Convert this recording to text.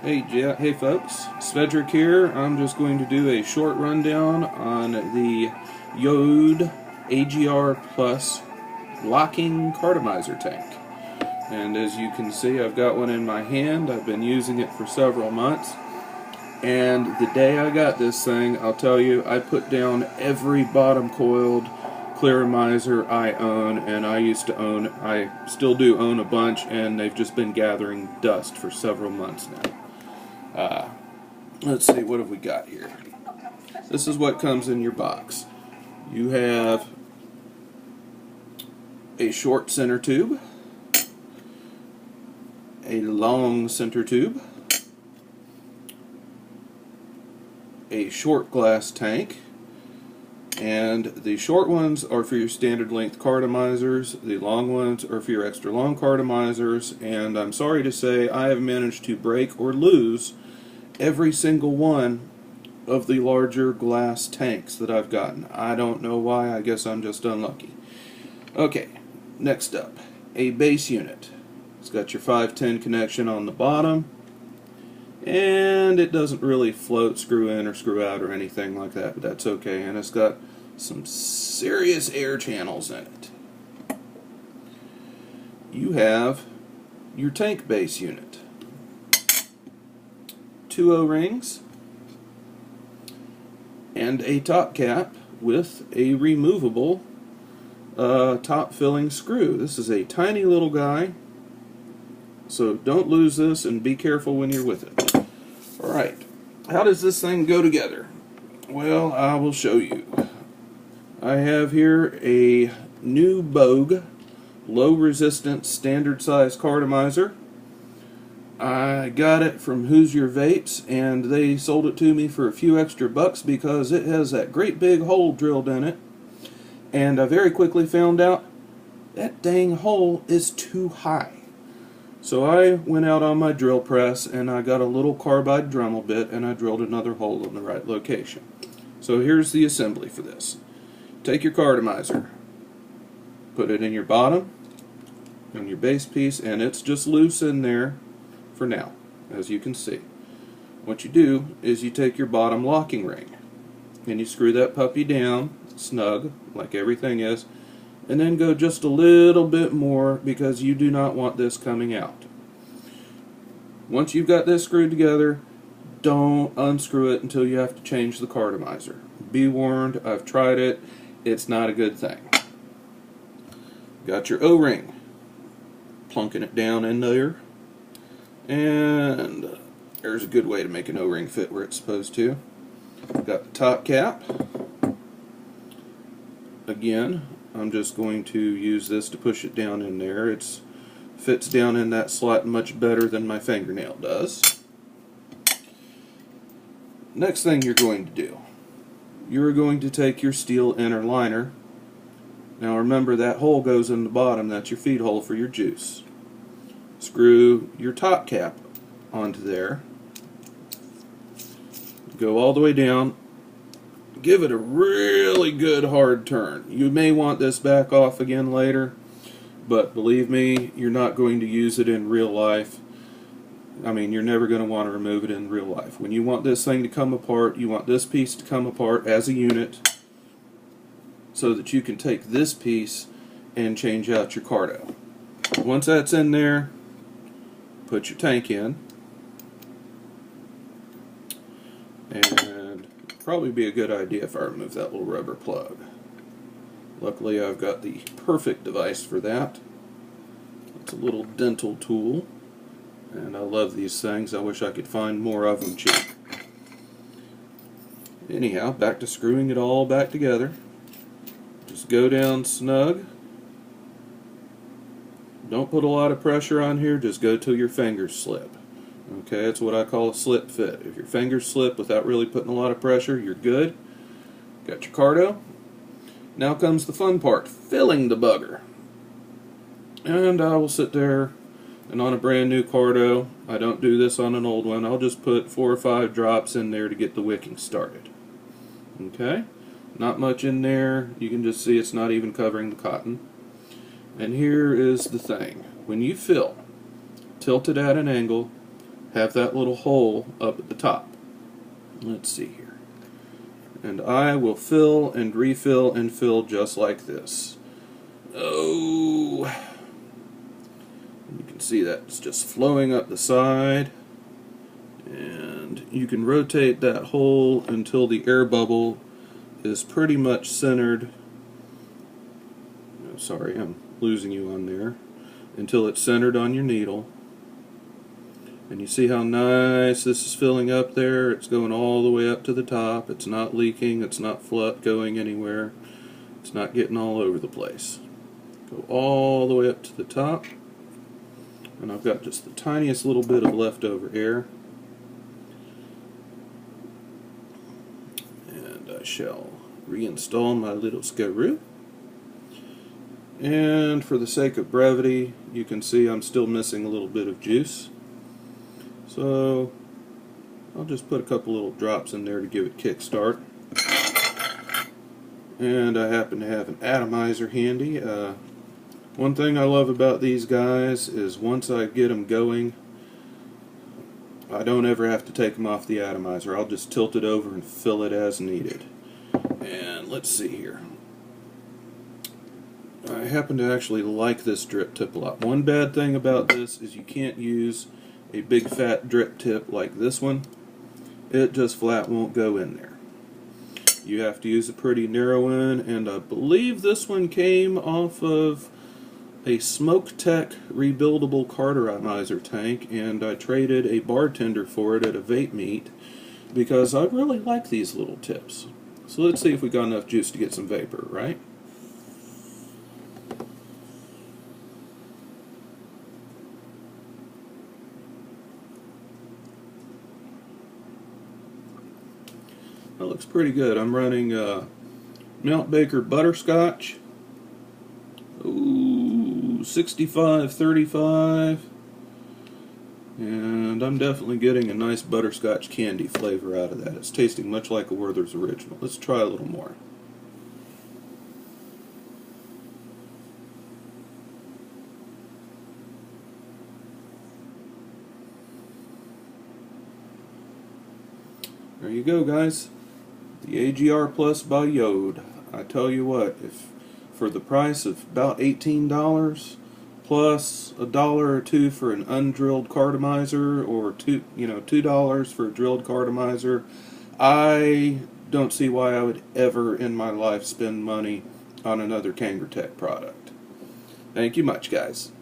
Hey folks, Svedric here. I'm just going to do a short rundown on the Youde AGR Plus locking cartomizer tank. And as you can see, I've got one in my hand. I've been using it for several months. And the day I got this thing, I'll tell you, I put down every bottom coiled clearomizer I own, and I still do own a bunch, and they've just been gathering dust for several months now. Let's see, what have we got here? This is what comes in your box. You have a short center tube, a long center tube, a short glass tank, and the short ones are for your standard length cartomizers, the long ones are for your extra long cartomizers, and I'm sorry to say I have managed to break or lose every single one of the larger glass tanks that I've gotten. I don't know why, I guess I'm just unlucky. Okay, next up, a base unit. It's got your 510 connection on the bottom, and it doesn't really float, screw in or screw out or anything like that, but that's okay, and it's got some serious air channels in it. You have your tank base unit. 2 O-rings and a top cap with a removable top filling screw. This is a tiny little guy, so don't lose this and be careful when you're with it. Alright, how does this thing go together? Well, I will show you. I have here a new Bogue low resistance standard size cartomizer. I got it from Who's Your Vapes, and they sold it to me for a few extra bucks because it has that great big hole drilled in it. And I very quickly found out that dang hole is too high. So I went out on my drill press and I got a little carbide Dremel bit and I drilled another hole in the right location. So here's the assembly for this. Take your cartomizer, put it in your bottom and your base piece, and it's just loose in there for now, as you can see. What you do is you take your bottom locking ring and you screw that puppy down snug like everything is, and then go just a little bit more because you do not want this coming out. Once you've got this screwed together, don't unscrew it until you have to change the cartomizer. Be warned, I've tried it, it's not a good thing. Got your O-ring, plunking it down in there. And there's a good way to make an O-ring fit where it's supposed to. Got the top cap. Again, I'm just going to use this to push it down in there. It fits down in that slot much better than my fingernail does. Next thing you're going to do, you're going to take your steel inner liner. Now remember, that hole goes in the bottom, that's your feed hole for your juice. Screw your top cap onto there, go all the way down, give it a really good hard turn. You may want this back off again later, but believe me, you're not going to use it in real life. I mean, you're never going to want to remove it in real life. When you want this thing to come apart, you want this piece to come apart as a unit so that you can take this piece and change out your carto. Once that's in there, put your tank in, and probably be a good idea if I remove that little rubber plug. Luckily I've got the perfect device for that. It's a little dental tool, and I love these things. I wish I could find more of them cheap. Anyhow, back to screwing it all back together. Just go down snug. Don't put a lot of pressure on here, just go till your fingers slip. Okay, that's what I call a slip fit. If your fingers slip without really putting a lot of pressure, you're good. Got your carto. Now comes the fun part, filling the bugger. And I will sit there, and on a brand new carto, I don't do this on an old one, I'll just put 4 or 5 drops in there to get the wicking started. Okay, not much in there, you can just see it's not even covering the cotton. And here is the thing. When you fill, tilt it at an angle, have that little hole up at the top. Let's see here. And I will fill and refill and fill just like this. Oh, you can see that it's just flowing up the side. And you can rotate that hole until the air bubble is pretty much centered. Oh, sorry, I'm losing you on there. Until it's centered on your needle. And you see how nice this is filling up there. It's going all the way up to the top. It's not leaking. It's not going anywhere. It's not getting all over the place. Go all the way up to the top. And I've got just the tiniest little bit of leftover air. And I shall reinstall my little screw. And for the sake of brevity, you can see I'm still missing a little bit of juice. So I'll just put a couple little drops in there to give it kickstart. And I happen to have an atomizer handy. One thing I love about these guys is once I get them going, I don't ever have to take them off the atomizer. I'll just tilt it over and fill it as needed. And let's see here. I happen to actually like this drip tip a lot. One bad thing about this is you can't use a big fat drip tip like this one. It just flat won't go in there. You have to use a pretty narrow one, and I believe this one came off of a Smoke Tech rebuildable cartonizer tank, and I traded a bartender for it at a vape meet because I really like these little tips. So let's see if we got enough juice to get some vapor, right? That looks pretty good. I'm running Mount Baker Butterscotch. Ooh, 65-35. And I'm definitely getting a nice butterscotch candy flavor out of that. It's tasting much like a Werther's Original. Let's try a little more. There you go, guys. The AGR Plus by Youde. I tell you what, if for the price of about $18 plus $1 or $2 for an undrilled cartomizer, or $2 for a drilled cartomizer, I don't see why I would ever in my life spend money on another Kangertech product. Thank you much, guys.